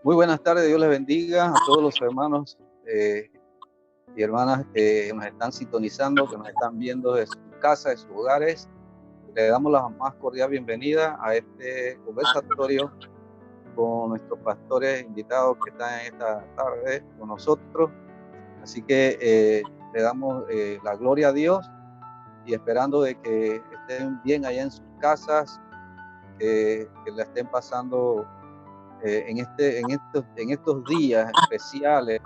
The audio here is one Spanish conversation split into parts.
Muy buenas tardes, Dios les bendiga a todos los hermanos y hermanas que nos están sintonizando, que nos están viendo desde sus casas, de sus hogares. Le damos la más cordial bienvenida a este conversatorio con nuestros pastores invitados que están en esta tarde con nosotros. Así que le damos la gloria a Dios y esperando de que estén bien allá en sus casas, que la estén pasando en estos días especiales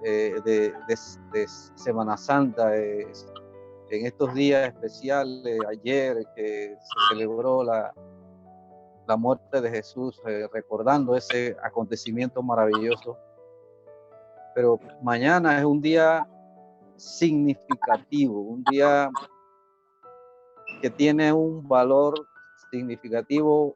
de Semana Santa, en estos días especiales, ayer que se celebró la muerte de Jesús, recordando ese acontecimiento maravilloso. Pero mañana es un día significativo, un día que tiene un valor significativo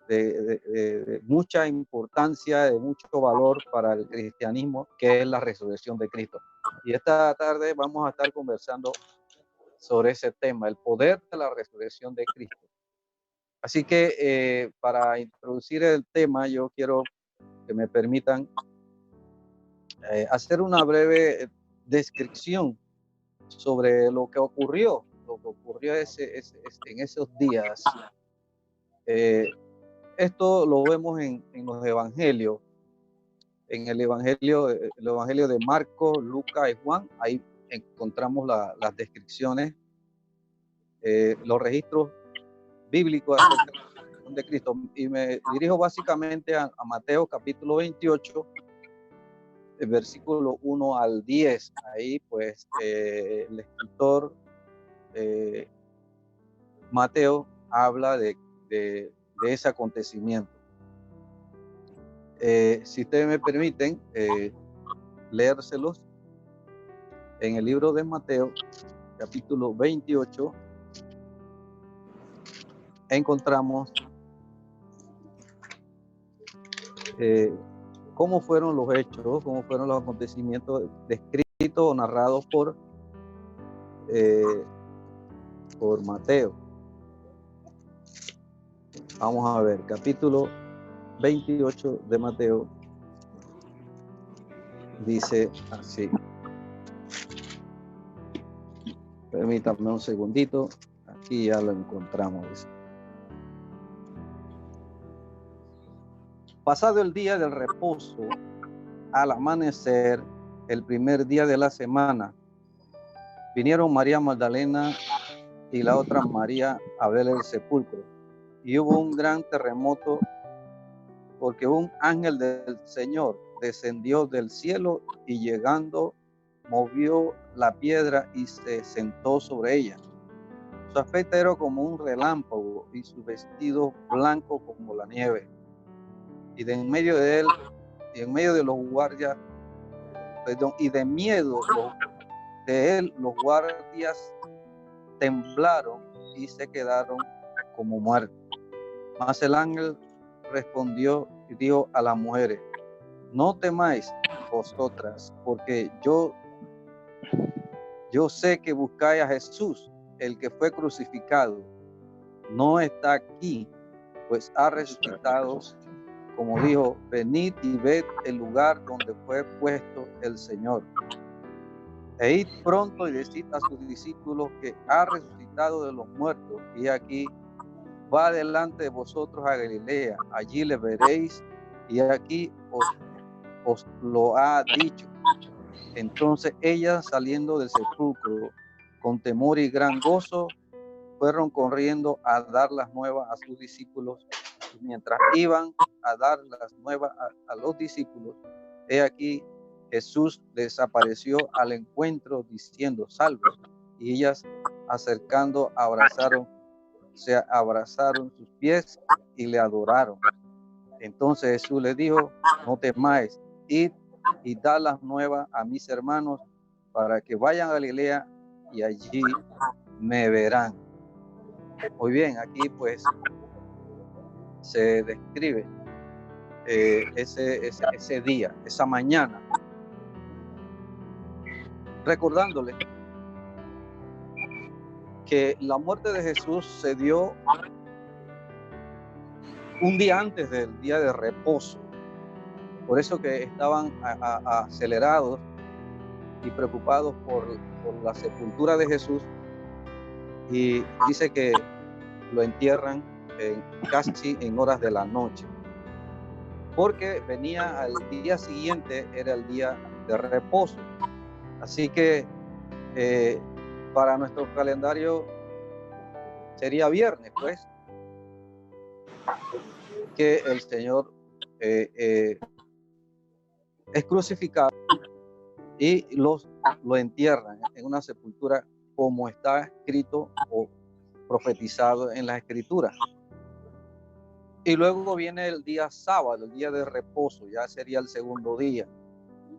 de mucha importancia, de mucho valor para el cristianismo, que es la resurrección de Cristo. Y esta tarde vamos a estar conversando sobre ese tema, el poder de la resurrección de Cristo. Así que para introducir el tema, yo quiero que me permitan hacer una breve descripción sobre lo que ocurrió en esos días. Esto lo vemos en los evangelios, en el evangelio de Marcos, Lucas y Juan. Ahí encontramos las descripciones, los registros bíblicos de Cristo. Y me dirijo básicamente a Mateo capítulo 28, el versículo 1 al 10. Ahí pues el escritor Mateo habla de ese acontecimiento. Si ustedes me permiten leérselos, en el libro de Mateo, capítulo 28, encontramos cómo fueron los hechos, cómo fueron los acontecimientos descritos o narrados por Mateo. Vamos a ver, capítulo 28 de Mateo dice así. Permítanme un segundito, aquí ya lo encontramos. Dice: pasado el día del reposo, al amanecer, el primer día de la semana, vinieron María Magdalena y la otra María a ver el sepulcro. Y hubo un gran terremoto, porque un ángel del Señor descendió del cielo y llegando movió la piedra y se sentó sobre ella. Su aspecto era como un relámpago y su vestido blanco como la nieve. Y de en medio de él, y en medio de los guardias, y de miedo de él, los guardias temblaron y se quedaron como muertos. Mas el ángel respondió y dijo a las mujeres: no temáis vosotras, porque yo sé que buscáis a Jesús, el que fue crucificado. No está aquí, pues ha resucitado, como dijo. Venid y ved el lugar donde fue puesto el Señor. E id pronto y decid a sus discípulos que ha resucitado de los muertos, y aquí va delante de vosotros a Galilea, allí le veréis, y aquí os lo ha dicho. Entonces ellas, saliendo del sepulcro con temor y gran gozo, fueron corriendo a dar las nuevas a sus discípulos. Y mientras iban a dar las nuevas a los discípulos, he aquí Jesús desapareció al encuentro diciendo: salve. Y ellas, acercando, abrazaron sus pies y le adoraron. Entonces Jesús les dijo: no temáis, id y dad las nuevas a mis hermanos, para que vayan a Galilea y allí me verán. Muy bien, aquí pues se describe ese día, esa mañana, recordándole que la muerte de Jesús se dio un día antes del día de reposo. Por eso que estaban acelerados y preocupados por la sepultura de Jesús, y dice que lo entierran casi en horas de la noche, porque venía al día siguiente, era el día de reposo. Así que para nuestro calendario sería viernes, pues, que el Señor es crucificado y lo entierran en una sepultura como está escrito o profetizado en las escrituras. Y luego viene el día sábado, el día de reposo, ya sería el segundo día.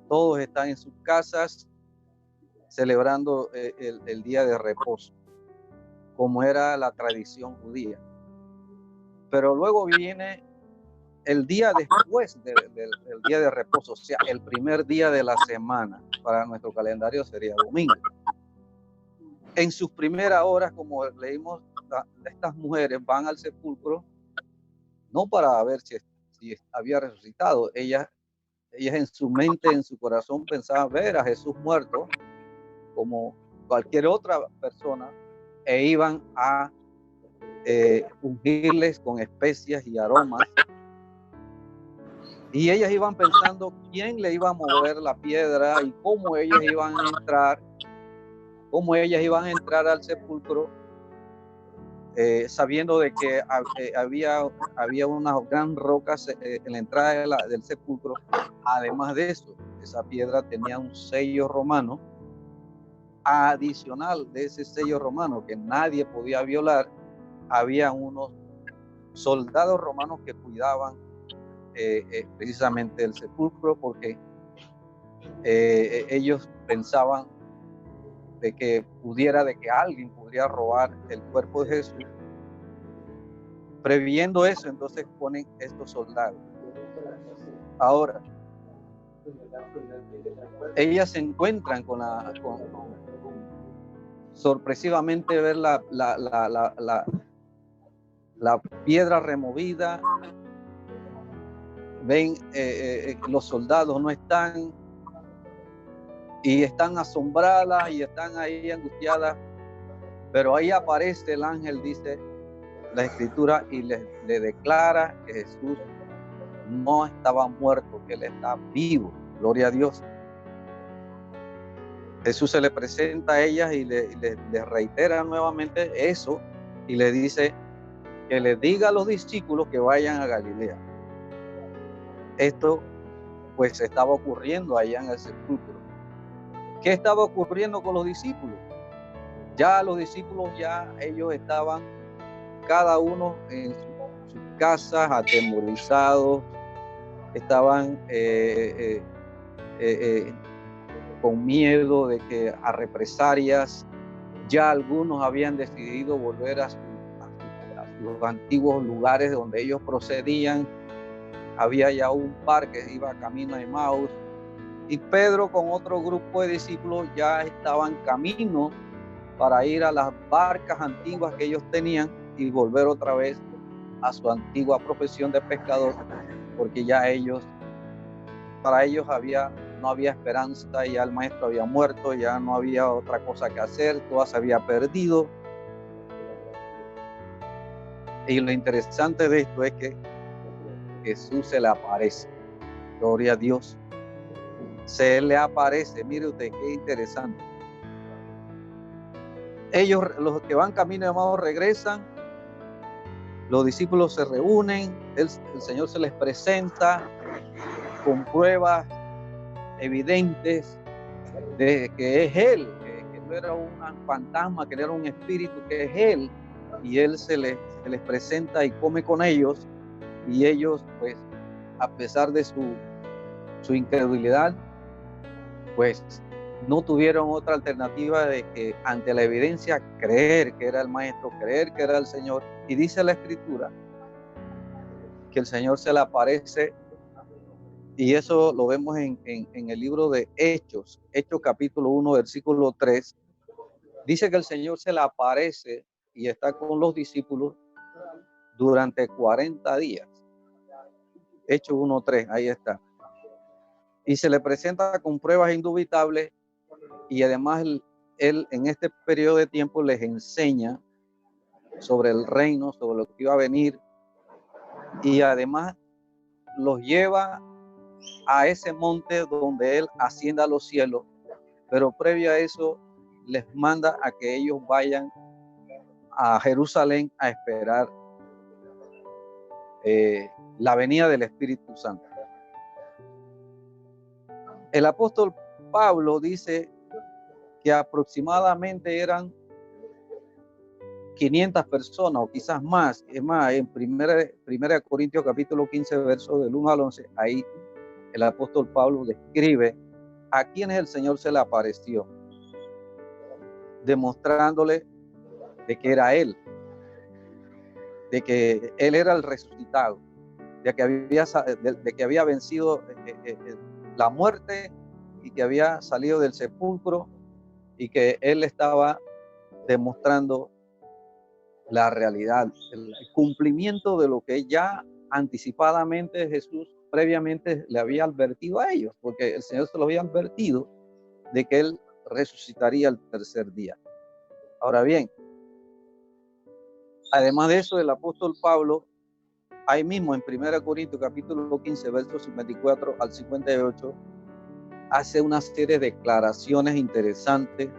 Todos están en sus casas celebrando el día de reposo, como era la tradición judía. Pero luego viene el día después del día de reposo, o sea, el primer día de la semana. Para nuestro calendario sería domingo. En sus primeras horas, como leímos, estas mujeres van al sepulcro no para ver si había resucitado. Ellas en su mente, en su corazón pensaban ver a Jesús muerto como cualquier otra persona, e iban a ungirles con especias y aromas. Y ellas iban pensando quién le iba a mover la piedra y cómo ellas iban a entrar al sepulcro, sabiendo de que había unas gran rocas en la entrada del sepulcro. Además de eso, esa piedra tenía un sello romano. Adicional de ese sello romano que nadie podía violar, había unos soldados romanos que cuidaban precisamente el sepulcro, porque ellos pensaban de que alguien pudiera robar el cuerpo de Jesús. Previendo eso, entonces ponen estos soldados. Ahora, ellas se encuentran con sorpresivamente ver la piedra removida. Ven, los soldados no están, y están asombradas y están ahí angustiadas, pero ahí aparece el ángel, dice la escritura, y le declara que Jesús no estaba muerto, que él está vivo. Gloria a Dios. Jesús se le presenta a ellas y le reitera nuevamente eso, y le dice que le diga a los discípulos que vayan a Galilea. Esto pues estaba ocurriendo allá en el sepulcro. ¿Qué estaba ocurriendo con los discípulos? Ya los discípulos, ellos estaban cada uno en sus casas, atemorizados, estaban con miedo de que a represalias. Ya algunos habían decidido volver a sus antiguos lugares donde ellos procedían. Había ya un par que iba camino a Emaús, y Pedro con otro grupo de discípulos ya estaban camino para ir a las barcas antiguas que ellos tenían y volver otra vez a su antigua profesión de pescador, porque ya para ellos no había esperanza, ya el maestro había muerto, ya no había otra cosa que hacer, todo se había perdido. Y lo interesante de esto es que Jesús se le aparece. Gloria a Dios. Se le aparece. Mire usted qué interesante. Ellos, los que van camino de Emaús, regresan. Los discípulos se reúnen. El Señor se les presenta con pruebas evidentes de que es Él, que no era un fantasma, que no era un espíritu, que es Él. Y Él se les presenta y come con ellos. Y ellos, pues, a pesar de su incredulidad, pues no tuvieron otra alternativa de que ante la evidencia creer que era el maestro, creer que era el Señor. Y dice la escritura que el Señor se le aparece, y eso lo vemos en el libro de Hechos capítulo 1, versículo 3, Dice que el Señor se le aparece y está con los discípulos durante 40 días. Hechos 1:3, ahí está. Y se le presenta con pruebas indubitables y además él en este periodo de tiempo les enseña sobre el reino, sobre lo que iba a venir, y además los lleva a ese monte donde él asciende a los cielos, pero previo a eso les manda a que ellos vayan a Jerusalén a esperar la venida del Espíritu Santo. El apóstol Pablo dice que aproximadamente eran 500 personas o quizás más. Es más, en primera Corintios capítulo 15, verso del 1 al 11, ahí el apóstol Pablo describe a quienes el Señor se le apareció, demostrándole de que era Él, de que Él era el resucitado, de que había vencido la muerte y que había salido del sepulcro y que Él estaba demostrando la realidad, el cumplimiento de lo que ya anticipadamente Jesús previamente le había advertido a ellos, porque el Señor se lo había advertido de que Él resucitaría el tercer día. Ahora bien, además de eso, el apóstol Pablo, ahí mismo en 1 Corintios capítulo 15, versos 54 al 58, hace una serie de declaraciones interesantes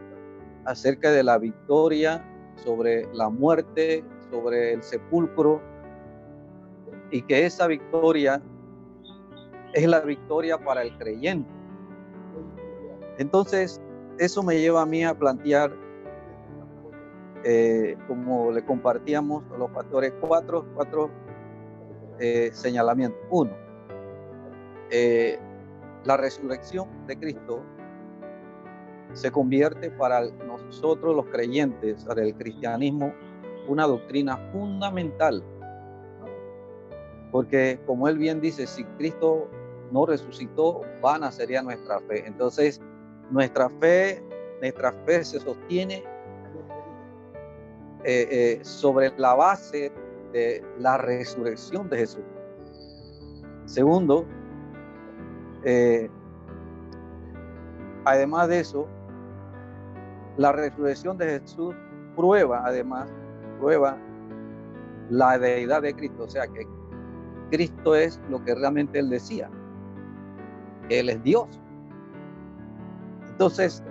acerca de la victoria sobre la muerte, sobre el sepulcro, y que esa victoria es la victoria para el creyente. Entonces, eso me lleva a mí a plantear, como le compartíamos a los pastores, cuatro señalamientos. Uno, la resurrección de Cristo se convierte para nosotros los creyentes, para el cristianismo, una doctrina fundamental. Porque como él bien dice, si Cristo no resucitó, vana sería nuestra fe. Entonces, nuestra fe se sostiene sobre la base de la resurrección de Jesús. Segundo, además de eso, la resurrección de Jesús prueba la deidad de Cristo, o sea que Cristo es lo que realmente él decía, Él es Dios. Entonces,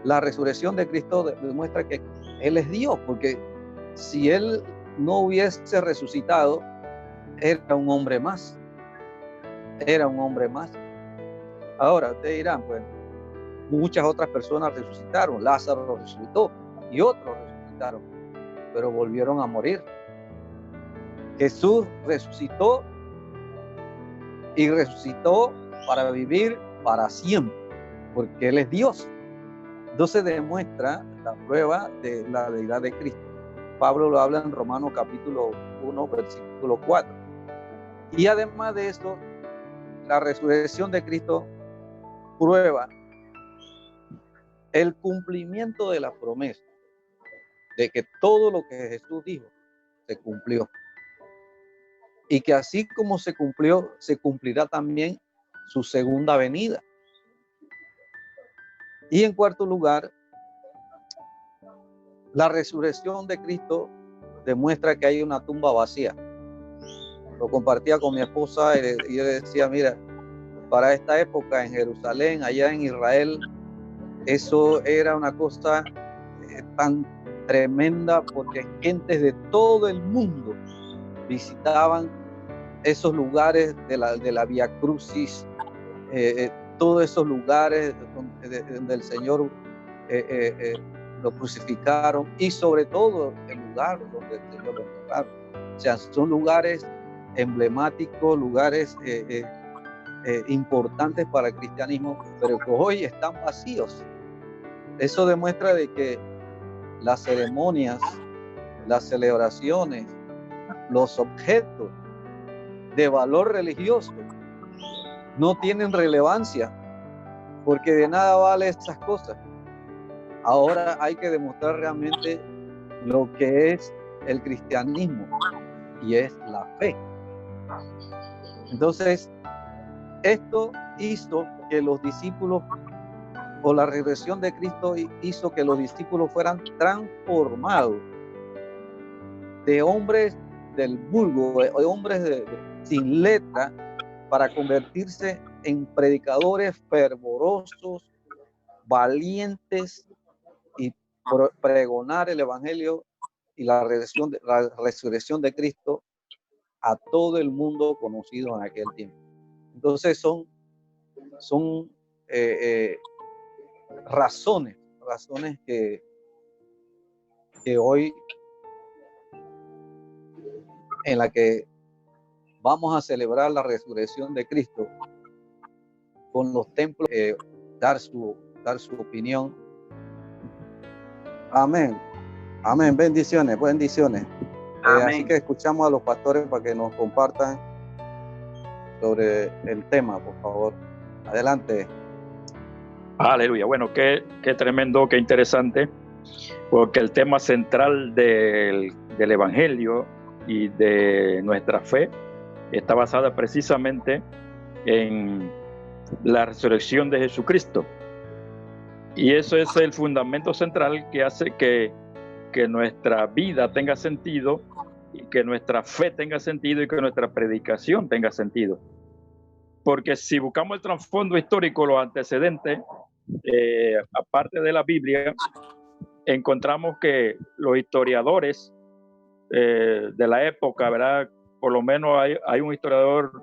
la resurrección de Cristo demuestra que Él es Dios, porque si Él no hubiese resucitado, era un hombre más. Ahora, ustedes dirán, pues, muchas otras personas resucitaron, Lázaro resucitó y otros resucitaron, pero volvieron a morir. Jesús resucitó y resucitó para vivir para siempre, porque Él es Dios. Entonces demuestra la prueba de la deidad de Cristo. Pablo lo habla en Romanos capítulo 1, versículo 4. Y además de eso, la resurrección de Cristo prueba el cumplimiento de la promesa de que todo lo que Jesús dijo se cumplió. Y que así como se cumplió, se cumplirá también su segunda venida. Y en cuarto lugar, la resurrección de Cristo demuestra que hay una tumba vacía. Lo compartía con mi esposa y yo le decía, mira, para esta época en Jerusalén, allá en Israel, eso era una cosa tan tremenda, porque gentes de todo el mundo visitaban esos lugares de la Vía Crucis, todos esos lugares donde el Señor lo crucificaron, y sobre todo el lugar donde el Señor lo enterraron. O sea, son lugares emblemáticos, lugares importantes para el cristianismo, pero que hoy están vacíos. Eso demuestra de que las ceremonias, las celebraciones, los objetos de valor religioso no tienen relevancia, porque de nada vale esas cosas Ahora hay que demostrar realmente lo que es el cristianismo, y es la fe. Entonces, esto hizo que los discípulos, o la resurrección de Cristo hizo que los discípulos fueran transformados de hombres del vulgo, de hombres sin letra, para convertirse en predicadores fervorosos, valientes, y pregonar el evangelio y la resurrección de Cristo a todo el mundo conocido en aquel tiempo. Entonces son razones que hoy, en la que vamos a celebrar la resurrección de Cristo, con los templos, dar su opinión. Amén. Amén. Bendiciones. Así que escuchamos a los pastores para que nos compartan sobre el tema, por favor. Adelante. Aleluya. Bueno, qué tremendo, qué interesante, porque el tema central del Evangelio y de nuestra fe está basada precisamente en la resurrección de Jesucristo. Y eso es el fundamento central que hace que nuestra vida tenga sentido, y que nuestra fe tenga sentido, y que nuestra predicación tenga sentido. Porque si buscamos el trasfondo histórico, los antecedentes, aparte de la Biblia, encontramos que los historiadores de la época, ¿verdad? Por lo menos hay un historiador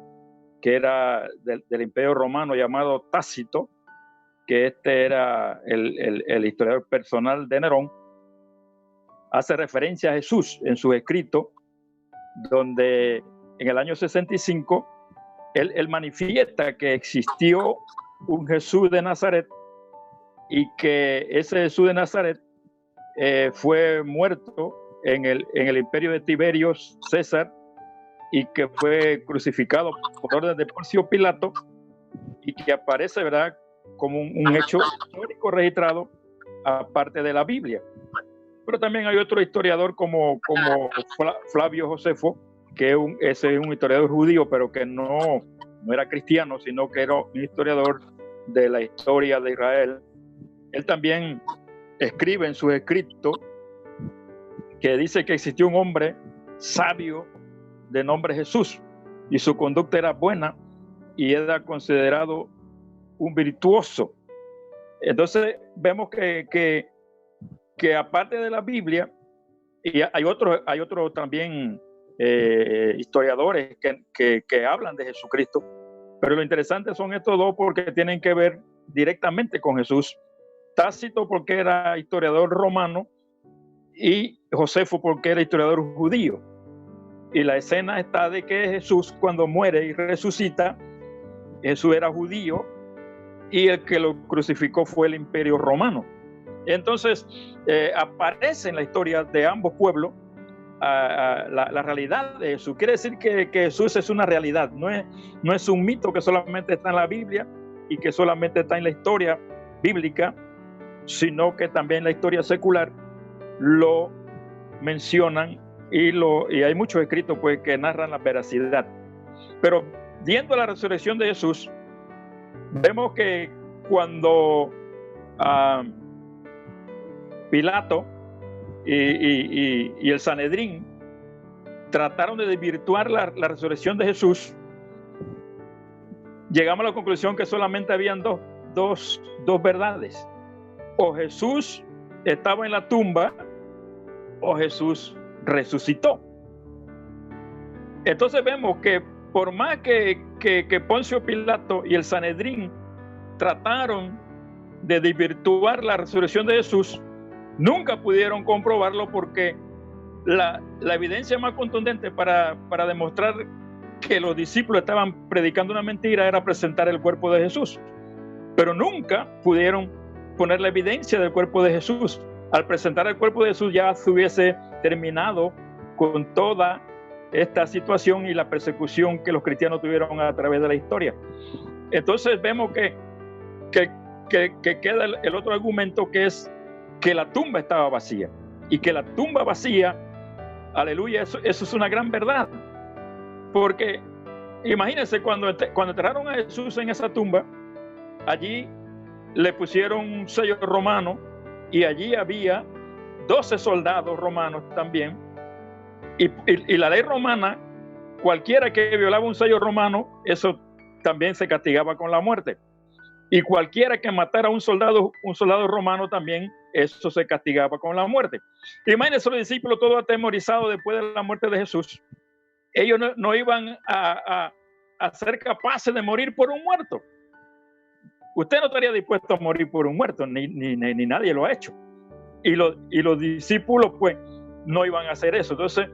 que era del Imperio Romano llamado Tácito, que este era el historiador personal de Nerón, hace referencia a Jesús en su escrito, donde en el año 65 él manifiesta que existió un Jesús de Nazaret, y que ese Jesús de Nazaret fue muerto en el imperio de Tiberio César, y que fue crucificado por orden de Poncio Pilato, y que aparece, ¿verdad?, como un hecho histórico registrado aparte de la Biblia. Pero también hay otro historiador como Flavio Josefo, que es un historiador judío, pero que no era cristiano, sino que era un historiador de la historia de Israel. Él también escribe en sus escritos que dice que existió un hombre sabio de nombre Jesús, y su conducta era buena, y era considerado un virtuoso. Entonces vemos que aparte de la Biblia, y hay otros también historiadores que hablan de Jesucristo, pero lo interesante son estos dos, porque tienen que ver directamente con Jesús. Tácito porque era historiador romano, y Josefo porque era historiador judío. Y la escena está de que Jesús, cuando muere y resucita, Jesús era judío, y el que lo crucificó fue el Imperio Romano. Entonces aparece en la historia de ambos pueblos la realidad de Jesús. Quiere decir que Jesús es una realidad, no es un mito que solamente está en la Biblia y que solamente está en la historia bíblica, sino que también en la historia secular lo mencionan, y hay muchos escritos pues que narran la veracidad. Pero viendo la resurrección de Jesús, vemos que cuando Pilato y el Sanedrín trataron de desvirtuar la resurrección de Jesús, llegamos a la conclusión que solamente habían dos verdades: o Jesús estaba en la tumba, o Jesús resucitó. Entonces vemos que por más que Poncio Pilato y el Sanedrín trataron de desvirtuar la resurrección de Jesús, nunca pudieron comprobarlo, porque la evidencia más contundente para demostrar que los discípulos estaban predicando una mentira era presentar el cuerpo de Jesús, pero nunca pudieron poner la evidencia del cuerpo de Jesús. Al presentar el cuerpo de Jesús ya se hubiese terminado con toda esta situación y la persecución que los cristianos tuvieron a través de la historia. Entonces vemos que queda el otro argumento, que es que la tumba estaba vacía. Y que la tumba vacía, aleluya, eso es una gran verdad. Porque imagínense, cuando enterraron a Jesús en esa tumba, allí le pusieron un sello romano y allí había 12 soldados romanos también. Y la ley romana, cualquiera que violaba un sello romano, eso también se castigaba con la muerte. Y cualquiera que matara a un soldado romano también, eso se castigaba con la muerte. Imagínense los discípulos todos atemorizados después de la muerte de Jesús. Ellos no iban a ser capaces de morir por un muerto. Usted no estaría dispuesto a morir por un muerto, ni nadie lo ha hecho. Y los discípulos pues no iban a hacer eso. Entonces,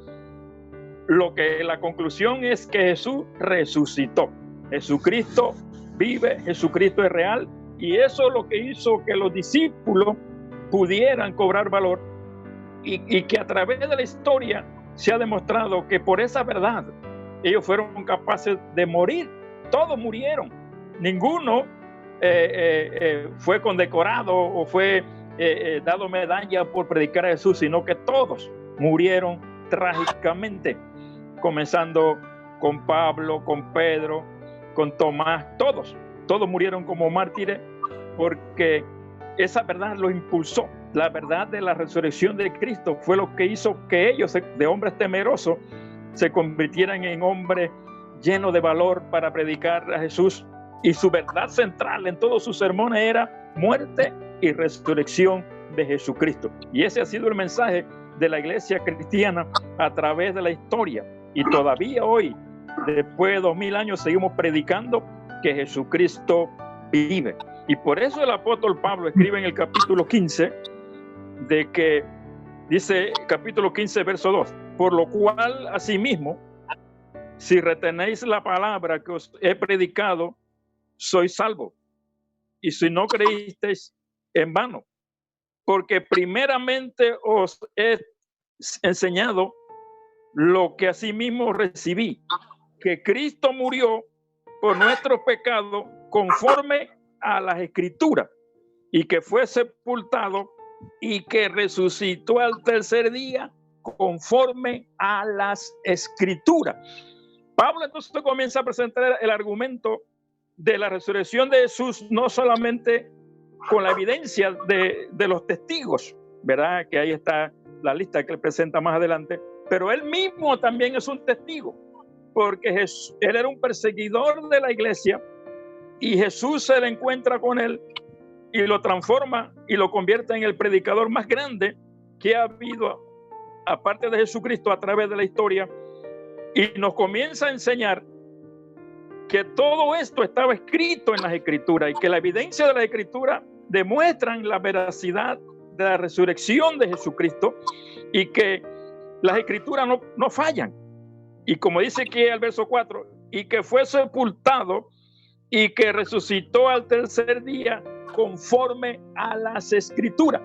la conclusión es que Jesús resucitó. Jesucristo vive, Jesucristo es real, y eso es lo que hizo que los discípulos pudieran cobrar valor y que a través de la historia se ha demostrado que por esa verdad ellos fueron capaces de morir. Todos murieron, ninguno fue condecorado o fue dado medalla por predicar a Jesús, sino que todos murieron trágicamente, comenzando con Pablo, con Pedro, con Tomás. Todos murieron como mártires, porque esa verdad los impulsó. La verdad de la resurrección de Cristo fue lo que hizo que ellos, de hombres temerosos, se convirtieran en hombres llenos de valor para predicar a Jesús. Y su verdad central en todos sus sermones era muerte y resurrección de Jesucristo. Y ese ha sido el mensaje de la iglesia cristiana a través de la historia. Y todavía hoy, después de 2000 años, seguimos predicando que Jesucristo vive. Y por eso el apóstol Pablo escribe en el capítulo 15, de que dice, capítulo 15, verso 2, por lo cual, asimismo, si retenéis la palabra que os he predicado, sois salvos. Y si no creísteis, en vano. Porque primeramente os he enseñado lo que asimismo recibí, que Cristo murió por nuestros pecados conforme a las Escrituras, y que fue sepultado y que resucitó al tercer día conforme a las Escrituras. Pablo entonces comienza a presentar el argumento de la resurrección de Jesús, no solamente con la evidencia de los testigos, ¿verdad? Que ahí está la lista que él presenta más adelante, pero él mismo también es un testigo, porque él era un perseguidor de la iglesia y Jesús se le encuentra con él y lo transforma y lo convierte en el predicador más grande que ha habido, aparte de Jesucristo, a través de la historia, y nos comienza a enseñar que todo esto estaba escrito en las Escrituras y que la evidencia de la Escritura demuestran la veracidad de la resurrección de Jesucristo y que las Escrituras no fallan. Y como dice aquí el verso 4, y que fue sepultado y que resucitó al tercer día conforme a las Escrituras.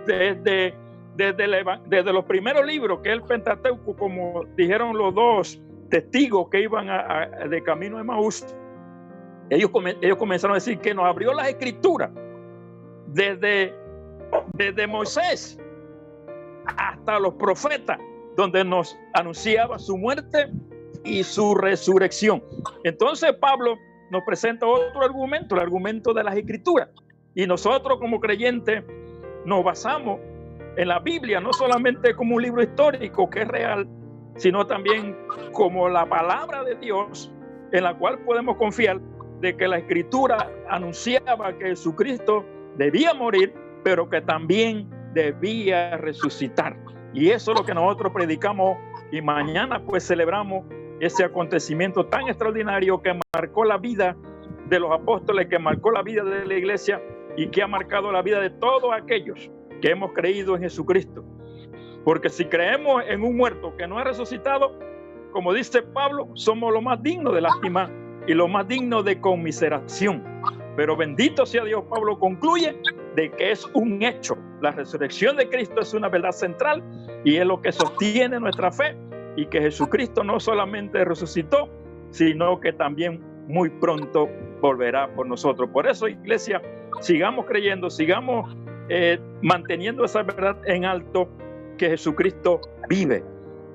Desde los primeros libros, que es el Pentateuco, como dijeron los dos testigos que iban de camino a Emaús, ellos comenzaron a decir que nos abrió las Escrituras desde Moisés hasta los profetas, donde nos anunciaba su muerte y su resurrección. Entonces Pablo nos presenta otro argumento, el argumento de las Escrituras, y nosotros como creyentes nos basamos en la Biblia, no solamente como un libro histórico que es real, sino también como la palabra de Dios, en la cual podemos confiar de que la Escritura anunciaba que Jesucristo debía morir, pero que también debía resucitar. Y eso es lo que nosotros predicamos, y mañana pues celebramos ese acontecimiento tan extraordinario que marcó la vida de los apóstoles, que marcó la vida de la iglesia y que ha marcado la vida de todos aquellos que hemos creído en Jesucristo. Porque si creemos en un muerto que no ha resucitado, como dice Pablo, somos lo más dignos de lástima y lo más dignos de conmiseración. Pero bendito sea Dios, Pablo concluye de que es un hecho. La resurrección de Cristo es una verdad central y es lo que sostiene nuestra fe, y que Jesucristo no solamente resucitó, sino que también muy pronto volverá por nosotros. Por eso, iglesia, sigamos creyendo, sigamos manteniendo esa verdad en alto, que Jesucristo vive.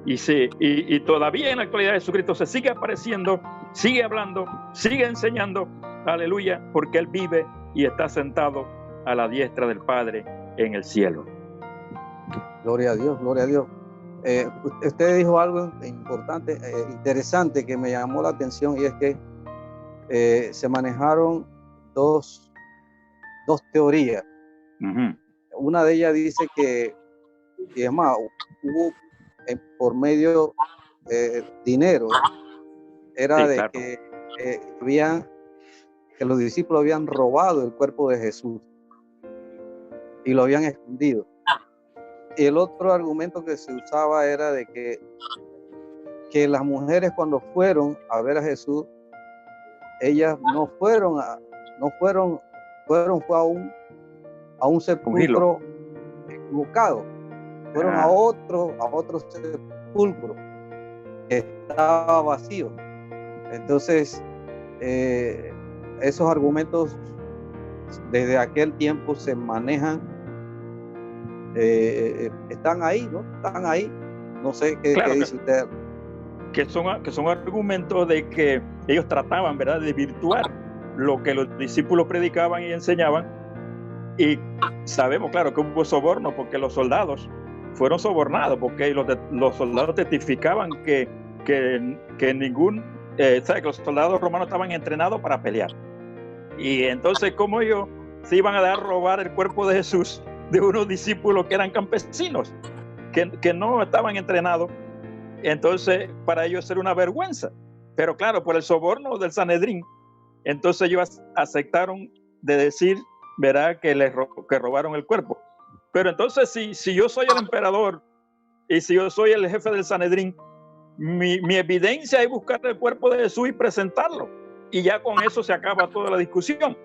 Y todavía en la actualidad Jesucristo se sigue apareciendo, sigue hablando, sigue enseñando, aleluya, porque Él vive y está sentado a la diestra del Padre en el cielo. Gloria a Dios, gloria a Dios. Usted dijo algo importante, interesante, que me llamó la atención, y es que se manejaron dos teorías. Uh-huh. Una de ellas dice que, y es más, hubo por medio dinero, era Sí, de claro. que los discípulos habían robado el cuerpo de Jesús y lo habían escondido. Y el otro argumento que se usaba era de que las mujeres, cuando fueron a ver a Jesús, ellas fue a un sepulcro equivocado, fueron a otro sepulcro que estaba vacío. Entonces, esos argumentos desde aquel tiempo se manejan, están ahí, ¿no? Están ahí. No sé qué dice usted. Que son argumentos de que ellos trataban, ¿verdad?, de virtuar lo que los discípulos predicaban y enseñaban. Y sabemos, claro, que hubo soborno, porque los soldados fueron sobornados, porque los soldados testificaban que ningún, ¿sabe? Que los soldados romanos estaban entrenados para pelear. Y entonces, ¿cómo ellos se iban a dar a robar el cuerpo de Jesús de unos discípulos que eran campesinos, que no estaban entrenados? Entonces, para ellos era una vergüenza. Pero claro, por el soborno del Sanedrín, entonces ellos aceptaron de decir, verá, que robaron el cuerpo. Pero entonces, si yo soy el emperador y si yo soy el jefe del Sanedrín, mi evidencia es buscar el cuerpo de Jesús y presentarlo. Y ya con eso se acaba toda la discusión.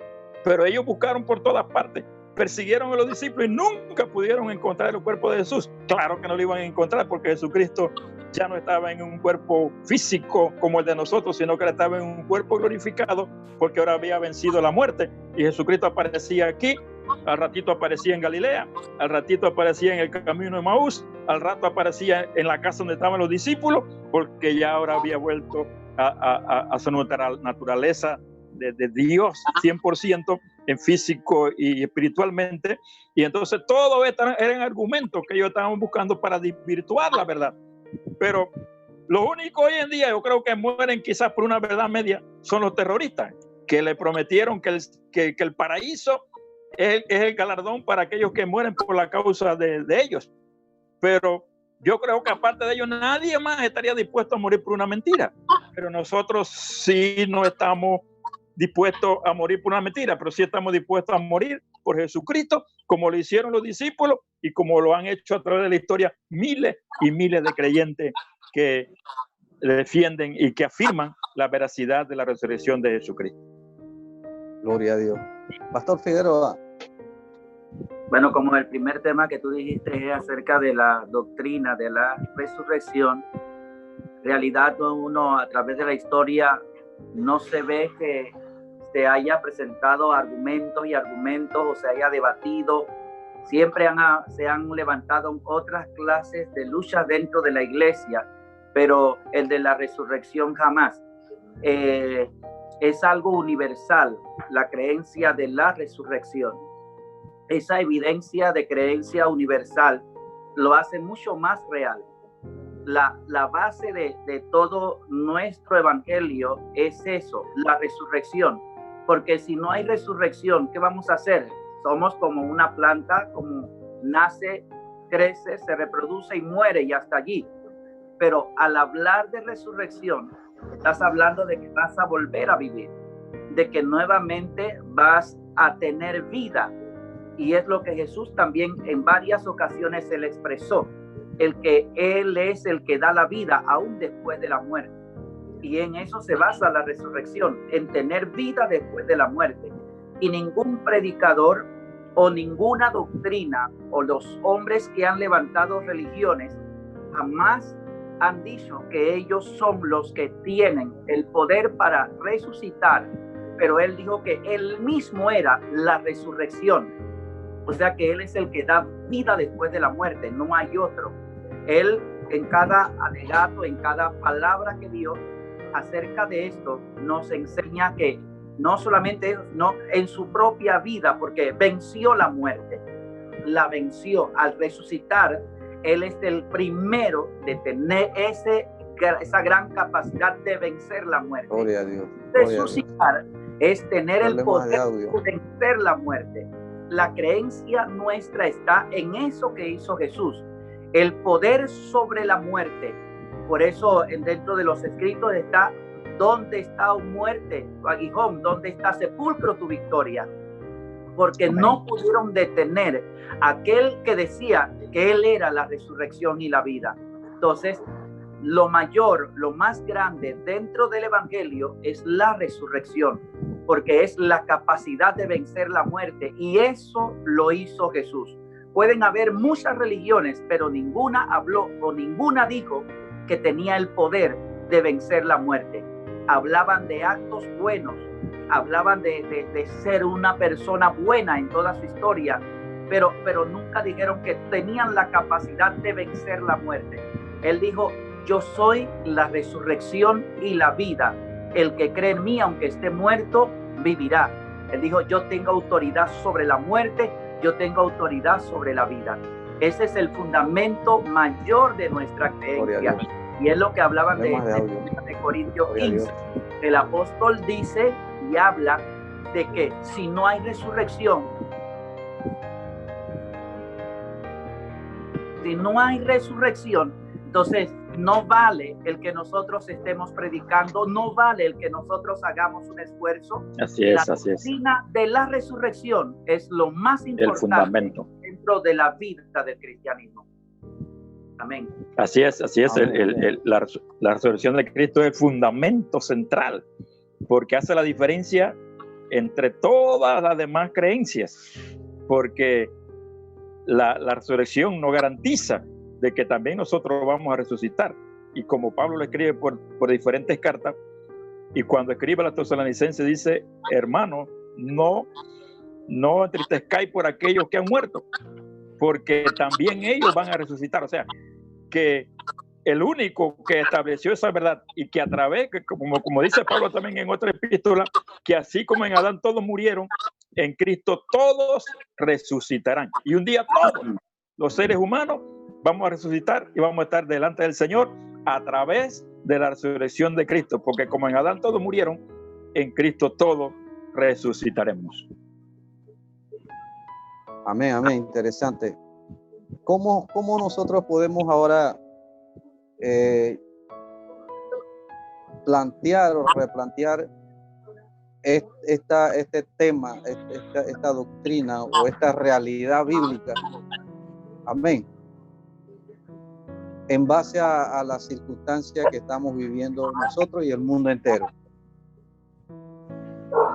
Pero ellos buscaron por todas partes, persiguieron a los discípulos y nunca pudieron encontrar el cuerpo de Jesús. Claro que no lo iban a encontrar, porque Jesucristo ya no estaba en un cuerpo físico como el de nosotros, sino que estaba en un cuerpo glorificado, porque ahora había vencido la muerte. Y Jesucristo aparecía aquí, al ratito aparecía en Galilea, al ratito aparecía en el camino de Maús, al rato aparecía en la casa donde estaban los discípulos, porque ya ahora había vuelto a su naturaleza de Dios 100% en físico y espiritualmente. Y entonces todo eran argumentos que ellos estaban buscando para desvirtuar la verdad. Pero los únicos hoy en día, yo creo que mueren quizás por una verdad media, son los terroristas, que le prometieron que el paraíso es el galardón para aquellos que mueren por la causa de ellos. Pero yo creo que aparte de ellos nadie más estaría dispuesto a morir por una mentira. Pero nosotros sí no estamos dispuestos a morir por una mentira, pero sí estamos dispuestos a morir por Jesucristo, como lo hicieron los discípulos y como lo han hecho a través de la historia miles y miles de creyentes que defienden y que afirman la veracidad de la resurrección de Jesucristo. Gloria a Dios. Pastor Figueroa. Bueno, como el primer tema que tú dijiste es acerca de la doctrina de la resurrección, en realidad uno a través de la historia no se ve que se haya presentado argumentos o se haya debatido. Siempre se han levantado otras clases de lucha dentro de la iglesia, pero el de la resurrección jamás. Es algo universal, la creencia de la resurrección. Esa evidencia de creencia universal lo hace mucho más real. La base de todo nuestro evangelio es eso, la resurrección. Porque si no hay resurrección, ¿qué vamos a hacer? Somos como una planta, como nace, crece, se reproduce y muere y hasta allí. Pero al hablar de resurrección, estás hablando de que vas a volver a vivir, de que nuevamente vas a tener vida. Y es lo que Jesús también en varias ocasiones se le expresó, el que Él es el que da la vida aún después de la muerte. Y en eso se basa la resurrección, en tener vida después de la muerte. Y ningún predicador o ninguna doctrina o los hombres que han levantado religiones jamás han dicho que ellos son los que tienen el poder para resucitar. Pero Él dijo que Él mismo era la resurrección. O sea que Él es el que da vida después de la muerte, no hay otro. Él, en cada alegato, en cada palabra que dio acerca de esto, nos enseña que no solamente eso, no, en su propia vida, porque venció la muerte, la venció al resucitar. Él es el primero de tener esa gran capacidad de vencer la muerte. Gloria a Dios. Resucitar es tener el poder de vencer la muerte. La creencia nuestra está en eso que hizo Jesús, el poder sobre la muerte. Por eso dentro de los escritos está: ¿dónde está, oh muerte, tu aguijón? ¿Dónde está, sepulcro, tu victoria? Porque no pudieron detener a aquel que decía que Él era la resurrección y la vida. Entonces, lo mayor, lo más grande dentro del evangelio es la resurrección, porque es la capacidad de vencer la muerte, y eso lo hizo Jesús. Pueden haber muchas religiones, pero ninguna habló o ninguna dijo que tenía el poder de vencer la muerte. Hablaban de actos buenos, hablaban de ser una persona buena en toda su historia, pero nunca dijeron que tenían la capacidad de vencer la muerte. Él dijo: yo soy la resurrección y la vida. El que cree en mí, aunque esté muerto, vivirá. Él dijo: yo tengo autoridad sobre la muerte, yo tengo autoridad sobre la vida. Ese es el fundamento mayor de nuestra creencia. Y es lo que hablaban de Corintios 15. El apóstol dice y habla de que si no hay resurrección, entonces no vale el que nosotros estemos predicando, no vale el que nosotros hagamos un esfuerzo. Así es, la así es. La doctrina de la resurrección es lo más importante, el fundamento dentro de la vida del cristianismo. Amén. Así es, así es. La resurrección de Cristo es el fundamento central, porque hace la diferencia entre todas las demás creencias, porque la resurrección nos garantiza de que también nosotros vamos a resucitar. Y como Pablo lo escribe por diferentes cartas, y cuando escribe a la Tesalonicenses dice: hermano, no entristezcáis por aquellos que han muerto, porque también ellos van a resucitar. O sea, que el único que estableció esa verdad, y que a través, como dice Pablo también en otra epístola, que así como en Adán todos murieron, en Cristo todos resucitarán. Y un día todos los seres humanos vamos a resucitar y vamos a estar delante del Señor a través de la resurrección de Cristo, porque como en Adán todos murieron, en Cristo todos resucitaremos. Amén, amén. Interesante. ¿Cómo nosotros podemos ahora plantear o replantear este tema, esta doctrina o esta realidad bíblica? Amén. En base a las circunstancias que estamos viviendo nosotros y el mundo entero.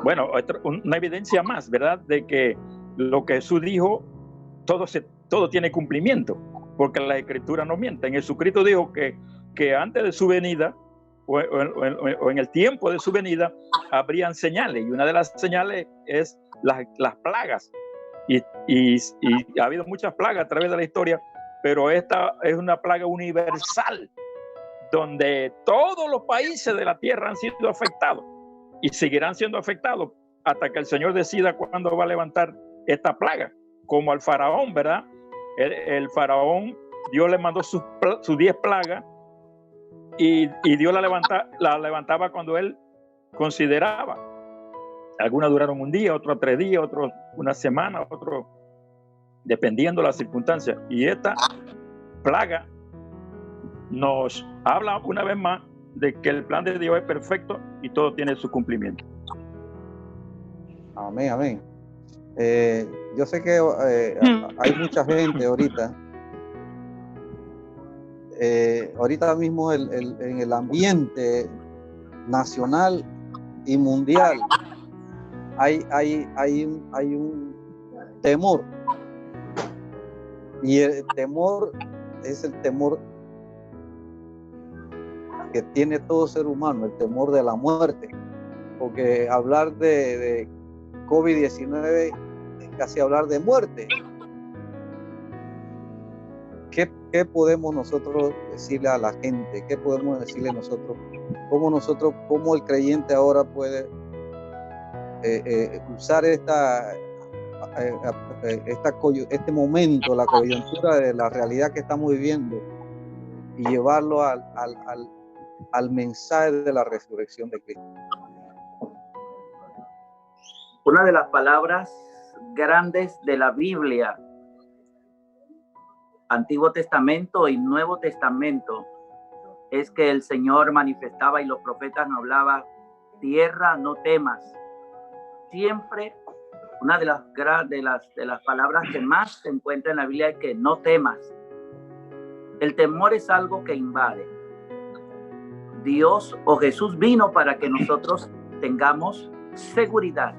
Bueno, una evidencia más, ¿verdad? De que lo que Jesús dijo, todo tiene cumplimiento, porque las escrituras no mienten. Jesucristo dijo que antes de su venida, o en el tiempo de su venida, habrían señales, y una de las señales es las plagas. Y ha habido muchas plagas a través de la historia, pero esta es una plaga universal, donde todos los países de la tierra han sido afectados y seguirán siendo afectados hasta que el Señor decida cuándo va a levantar esta plaga, como al faraón, ¿verdad? El faraón, Dios le mandó sus 10 plagas, y Dios la levantaba cuando él consideraba. Algunas duraron un día, otros 3 días, otros una semana, otros dependiendo de las circunstancias. Y esta plaga nos habla una vez más de que el plan de Dios es perfecto y todo tiene su cumplimiento. Amén, amén. Yo sé que hay mucha gente ahorita. Ahorita mismo en el ambiente nacional y mundial hay un temor, y el temor es el temor que tiene todo ser humano, el temor de la muerte, porque hablar de COVID-19 casi hablar de muerte. ¿Qué podemos nosotros decirle a la gente? ¿Qué podemos decirle nosotros? ¿Cómo el creyente ahora puede usar este momento, la coyuntura de la realidad que estamos viviendo, y llevarlo al mensaje de la resurrección de Cristo? Una de las palabras grandes de la Biblia, Antiguo Testamento y Nuevo Testamento, es que el Señor manifestaba y los profetas nos hablaban: tierra, no temas. Siempre una de las palabras que más se encuentra en la Biblia es que no temas. El temor es algo que invade. Dios o Jesús vino para que nosotros tengamos seguridad.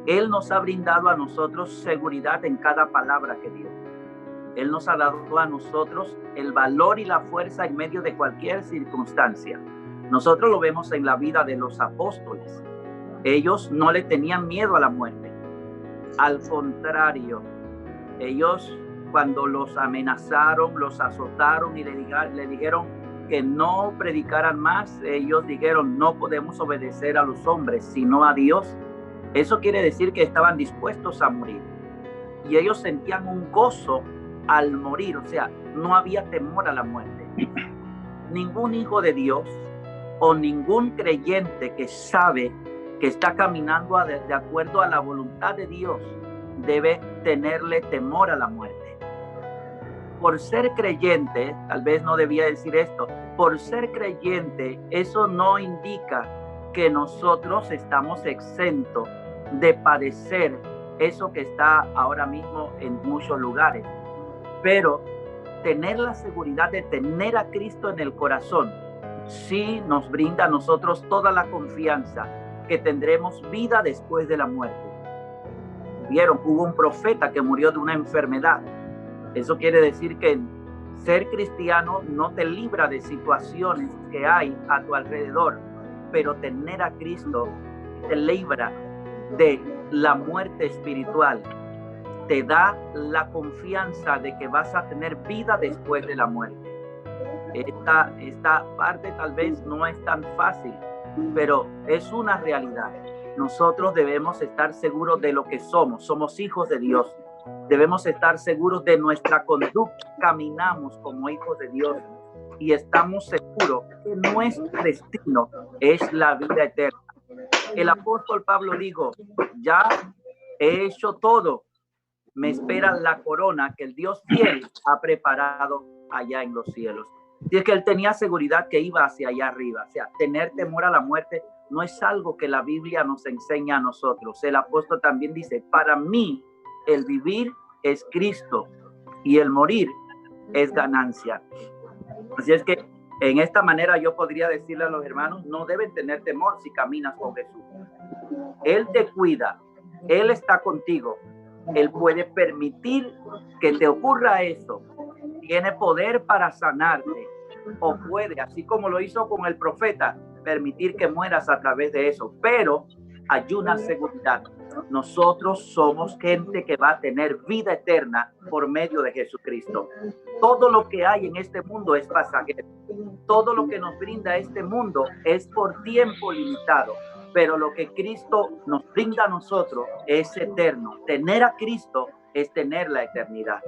Él nos ha brindado a nosotros seguridad en cada palabra que dio. Él nos ha dado a nosotros el valor y la fuerza en medio de cualquier circunstancia. Nosotros lo vemos en la vida de los apóstoles. Ellos no le tenían miedo a la muerte. Al contrario, ellos, cuando los amenazaron, los azotaron y le dijeron que no predicaran más, ellos dijeron: no podemos obedecer a los hombres, sino a Dios. Eso quiere decir que estaban dispuestos a morir. Y ellos sentían un gozo al morir, o sea, no había temor a la muerte. Ningún hijo de Dios o ningún creyente que sabe que está caminando de acuerdo a la voluntad de Dios debe tenerle temor a la muerte. Por ser creyente, tal vez no debía decir esto, por ser creyente, eso no indica que nosotros estamos exentos de padecer eso que está ahora mismo en muchos lugares. Pero tener la seguridad de tener a Cristo en el corazón sí nos brinda a nosotros toda la confianza que tendremos vida después de la muerte. Vieron, hubo un profeta que murió de una enfermedad. Eso quiere decir que ser cristiano no te libra de situaciones que hay a tu alrededor, pero tener a Cristo te libra de la muerte espiritual. Te da la confianza de que vas a tener vida después de la muerte. Esta parte tal vez no es tan fácil, pero es una realidad. Nosotros debemos estar seguros de lo que somos. Somos hijos de Dios. Debemos estar seguros de nuestra conducta. Caminamos como hijos de Dios y estamos seguros que nuestro destino es la vida eterna. El apóstol Pablo dijo: ya he hecho todo. Me espera la corona que el Dios fiel ha preparado allá en los cielos. Y es que él tenía seguridad que iba hacia allá arriba. O sea, tener temor a la muerte no es algo que la Biblia nos enseña a nosotros. El apóstol también dice: para mí el vivir es Cristo y el morir es ganancia. Así es que en esta manera yo podría decirle a los hermanos: no deben tener temor si caminas con Jesús. Él te cuida, Él está contigo. Él puede permitir que te ocurra eso. Tiene poder para sanarte. O puede, así como lo hizo con el profeta, permitir que mueras a través de eso. Pero hay una seguridad. Nosotros somos gente que va a tener vida eterna por medio de Jesucristo. Todo lo que hay en este mundo es pasajero. Todo lo que nos brinda este mundo es por tiempo limitado. Pero lo que Cristo nos brinda a nosotros es eterno. Tener a Cristo es tener la eternidad.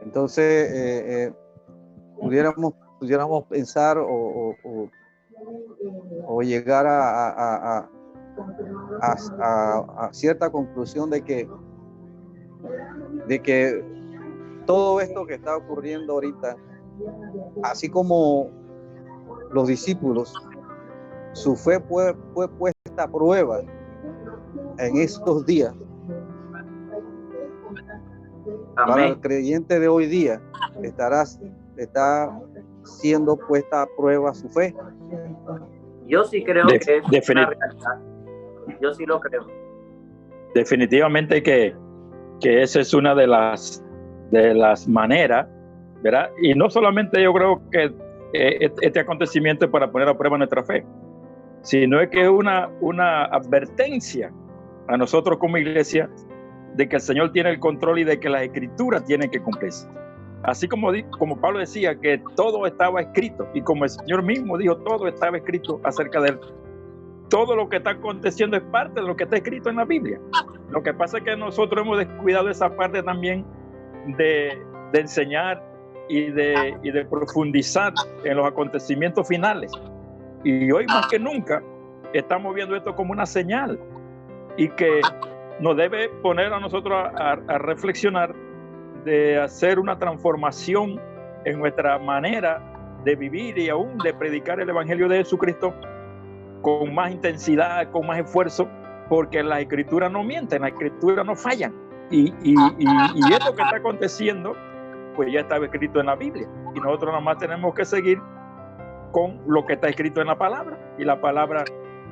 Entonces, pudiéramos pensar o llegar a cierta conclusión de que todo esto que está ocurriendo ahorita, así como los discípulos, su fe fue puesta a prueba en estos días. Amén. Para el creyente de hoy día está siendo puesta a prueba su fe. Yo sí creo que es una realidad. Yo sí lo creo. Definitivamente que esa es una de las maneras, ¿verdad? Y no solamente yo creo que este acontecimiento es para poner a prueba nuestra fe, sino es que es una advertencia a nosotros como iglesia de que el Señor tiene el control y de que las escrituras tienen que cumplirse. Así como Pablo decía que todo estaba escrito, y como el Señor mismo dijo, todo estaba escrito acerca de él. Todo lo que está aconteciendo es parte de lo que está escrito en la Biblia. Lo que pasa es que nosotros hemos descuidado esa parte también de enseñar y de profundizar en los acontecimientos finales. Y hoy más que nunca estamos viendo esto como una señal y que nos debe poner a nosotros a reflexionar de hacer una transformación en nuestra manera de vivir y aún de predicar el Evangelio de Jesucristo con más intensidad, con más esfuerzo, porque las escrituras no mienten, las escrituras no fallan. Y esto que está aconteciendo, pues ya estaba escrito en la Biblia. Y nosotros nada más tenemos que seguir con lo que está escrito en la palabra. Y la palabra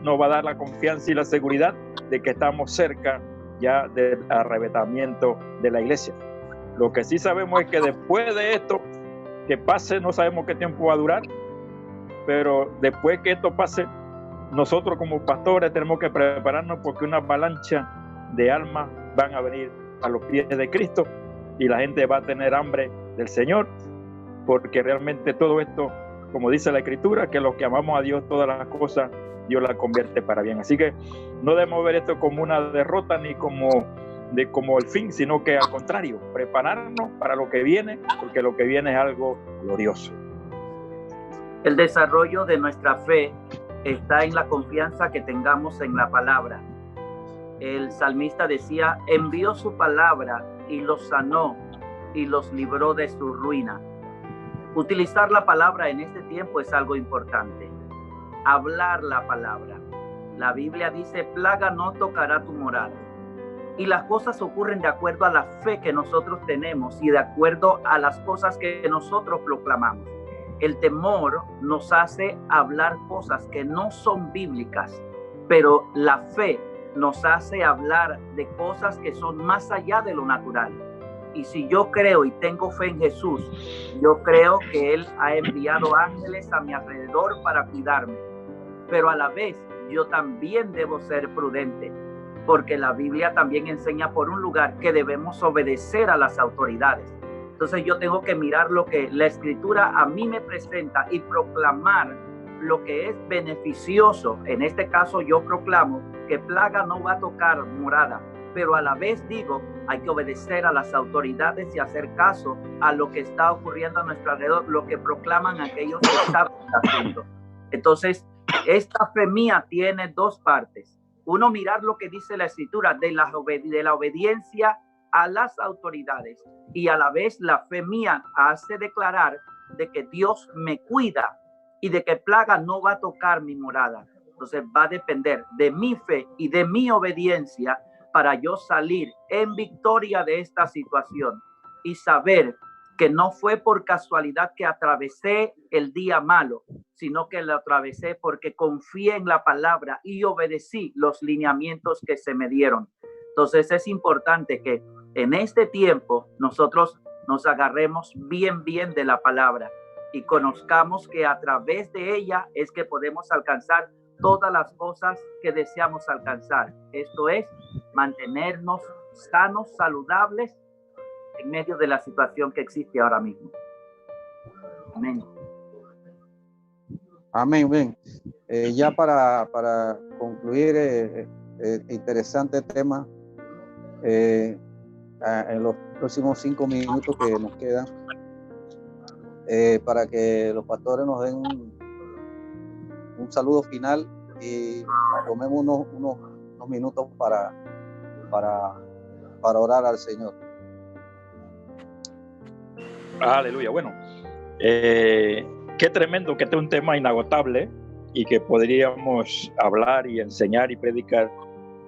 nos va a dar la confianza y la seguridad de que estamos cerca ya del arrebatamiento de la iglesia. Lo que sí sabemos es que después de esto, que pase, no sabemos qué tiempo va a durar, pero después que esto pase, nosotros como pastores tenemos que prepararnos porque una avalancha de almas van a venir a los pies de Cristo y la gente va a tener hambre del Señor, porque realmente todo esto, como dice la Escritura, que los que amamos a Dios, todas las cosas Dios las convierte para bien. Así que no debemos ver esto como una derrota ni como el fin, sino que al contrario, prepararnos para lo que viene, porque lo que viene es algo glorioso. El desarrollo de nuestra fe está en la confianza que tengamos en la palabra. El salmista decía, envió su palabra y los sanó y los libró de su ruina. Utilizar la palabra en este tiempo es algo importante. Hablar la palabra. La Biblia dice, plaga no tocará tu morada. Y las cosas ocurren de acuerdo a la fe que nosotros tenemos y de acuerdo a las cosas que nosotros proclamamos. El temor nos hace hablar cosas que no son bíblicas, pero la fe nos hace hablar de cosas que son más allá de lo natural. Y si yo creo y tengo fe en Jesús, yo creo que Él ha enviado ángeles a mi alrededor para cuidarme. Pero a la vez, yo también debo ser prudente, porque la Biblia también enseña por un lugar que debemos obedecer a las autoridades. Entonces yo tengo que mirar lo que la Escritura a mí me presenta y proclamar lo que es beneficioso. En este caso yo proclamo que plaga no va a tocar morada, pero a la vez digo, hay que obedecer a las autoridades y hacer caso a lo que está ocurriendo a nuestro alrededor, lo que proclaman aquellos que están haciendo. Entonces, esta fe mía tiene dos partes. Uno, mirar lo que dice la Escritura de la obediencia a las autoridades, y a la vez la fe mía hace declarar de que Dios me cuida y de que plaga no va a tocar mi morada. Entonces va a depender de mi fe y de mi obediencia para yo salir en victoria de esta situación y saber que no fue por casualidad que atravesé el día malo, sino que lo atravesé porque confié en la palabra y obedecí los lineamientos que se me dieron. Entonces es importante que en este tiempo nosotros nos agarremos bien de la palabra y conozcamos que a través de ella es que podemos alcanzar todas las cosas que deseamos alcanzar. Esto es mantenernos sanos, saludables en medio de la situación que existe ahora mismo. Amén. Amén, bien. Ya para concluir, interesante tema. En los próximos 5 minutos que nos quedan, para que los pastores nos den un saludo final y tomemos unos minutos para orar al Señor. Aleluya. Bueno, qué tremendo que este es un tema inagotable y que podríamos hablar y enseñar y predicar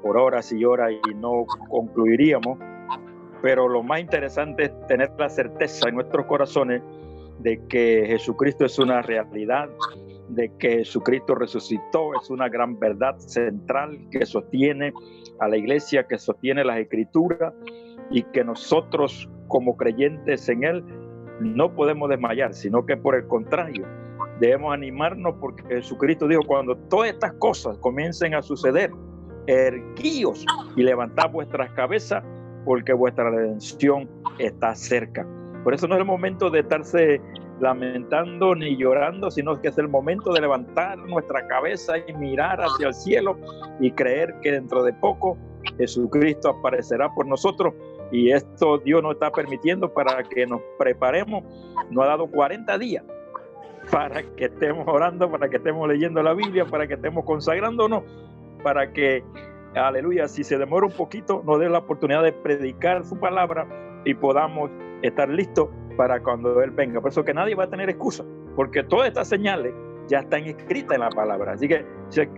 por horas y horas y no concluiríamos. Pero lo más interesante es tener la certeza en nuestros corazones de que Jesucristo es una realidad, de que Jesucristo resucitó, es una gran verdad central que sostiene a la iglesia, que sostiene las Escrituras, y que nosotros como creyentes en Él no podemos desmayar, sino que por el contrario, debemos animarnos porque Jesucristo dijo, cuando todas estas cosas comiencen a suceder, erguíos y levantad vuestras cabezas, porque vuestra redención está cerca. Por eso no es el momento de estarse lamentando ni llorando, sino que es el momento de levantar nuestra cabeza y mirar hacia el cielo y creer que dentro de poco Jesucristo aparecerá por nosotros. Y esto Dios nos está permitiendo para que nos preparemos. Nos ha dado 40 días para que estemos orando, para que estemos leyendo la Biblia, para que estemos consagrándonos, para que, aleluya, si se demora un poquito, nos dé la oportunidad de predicar su palabra y podamos estar listos para cuando Él venga. Por eso que nadie va a tener excusa, porque todas estas señales ya están escritas en la palabra. Así que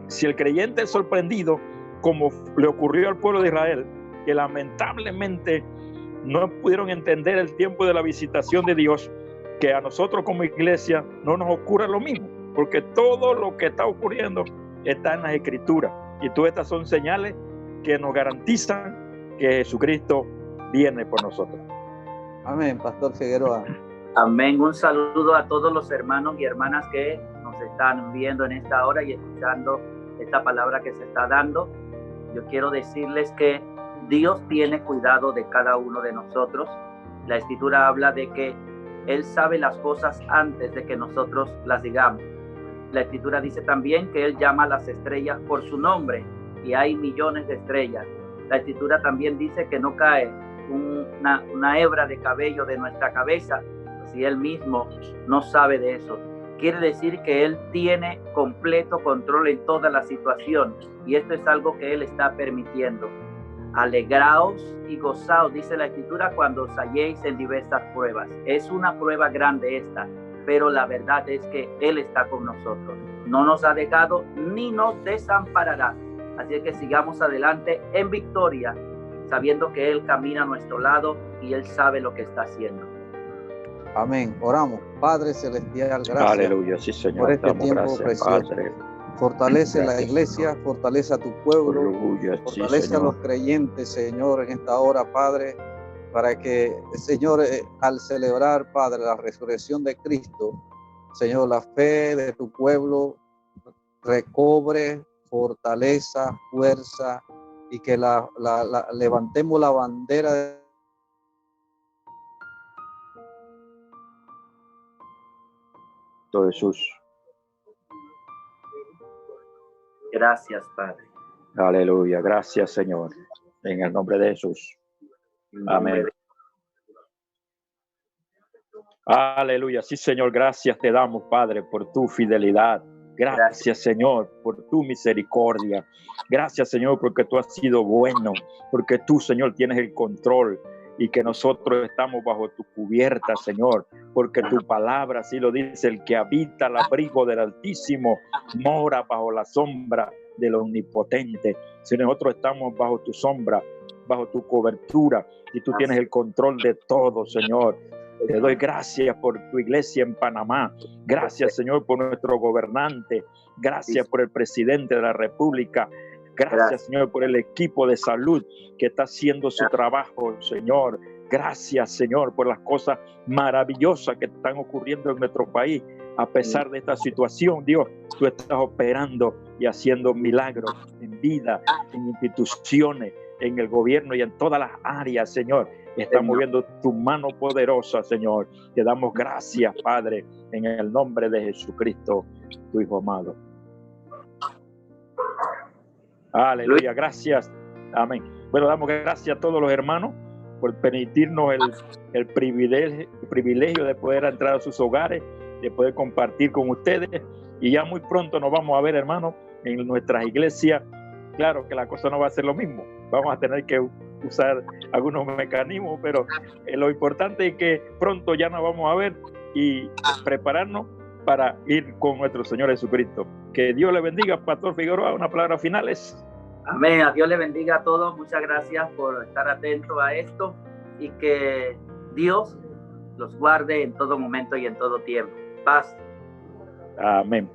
si el creyente es sorprendido, como le ocurrió al pueblo de Israel, que lamentablemente no pudieron entender el tiempo de la visitación de Dios, que a nosotros como iglesia no nos ocurre lo mismo, porque todo lo que está ocurriendo está en las Escrituras, y todas estas son señales que nos garantizan que Jesucristo viene por nosotros. Amén, Pastor Figueroa. Amén. Un saludo a todos los hermanos y hermanas que nos están viendo en esta hora y escuchando esta palabra que se está dando. Yo quiero decirles que Dios tiene cuidado de cada uno de nosotros. La Escritura habla de que Él sabe las cosas antes de que nosotros las digamos. La Escritura dice también que Él llama a las estrellas por su nombre y hay millones de estrellas. La Escritura también dice que no cae una hebra de cabello de nuestra cabeza si Él mismo no sabe de eso. Quiere decir que Él tiene completo control en toda la situación, y esto es algo que Él está permitiendo. Alegraos y gozaos, dice la Escritura, cuando os halléis en diversas pruebas. Es una prueba grande esta, pero la verdad es que Él está con nosotros. No nos ha dejado ni nos desamparará. Así que sigamos adelante en victoria, sabiendo que Él camina a nuestro lado y Él sabe lo que está haciendo. Amén. Oramos. Padre Celestial, gracias. Aleluya, sí, Señor. Por este tiempo gracias, precioso. Padre. Fortalece Gracias, la iglesia, Señor. fortalece a tu pueblo, Aleluya, fortalece sí, a los creyentes, Señor, en esta hora, Padre, para que, Señor, al celebrar, Padre, la resurrección de Cristo, Señor, la fe de tu pueblo recobre fortaleza, fuerza, y que levantemos la bandera de Jesús. Gracias, Padre. Aleluya, gracias, Señor, en el nombre de Jesús. Amén. Aleluya, sí, Señor, gracias te damos, Padre, por tu fidelidad. Gracias, Señor, por tu misericordia. Gracias, Señor, porque tú has sido bueno, porque tú, Señor, tienes el control y que nosotros estamos bajo tu cubierta, Señor, porque tu palabra así lo dice: el que habita al abrigo del Altísimo mora bajo la sombra del Omnipotente. Si nosotros estamos bajo tu sombra, bajo tu cobertura, y tú tienes el control de todo, Señor. Te doy gracias por tu iglesia en Panamá. Gracias, Señor, por nuestro gobernante. Gracias por el presidente de la República. Gracias, Señor, por el equipo de salud que está haciendo su trabajo, Señor. Gracias, Señor, por las cosas maravillosas que están ocurriendo en nuestro país. A pesar de esta situación, Dios, tú estás operando y haciendo milagros en vida, en instituciones, en el gobierno y en todas las áreas, Señor. Está moviendo tu mano poderosa, Señor. Te damos gracias, Padre, en el nombre de Jesucristo, tu Hijo amado. Aleluya, gracias. Amén. Bueno, damos gracias a todos los hermanos por permitirnos el privilegio de poder entrar a sus hogares, de poder compartir con ustedes. Y ya muy pronto nos vamos a ver, hermanos, en nuestras iglesias. Claro que la cosa no va a ser lo mismo. Vamos a tener que usar algunos mecanismos, pero lo importante es que pronto ya nos vamos a ver y prepararnos para ir con nuestro Señor Jesucristo. Que Dios le bendiga, Pastor Figueroa. Unas palabras finales. Amén. A Dios le bendiga a todos. Muchas gracias por estar atentos a esto y que Dios los guarde en todo momento y en todo tiempo. Paz. Amén.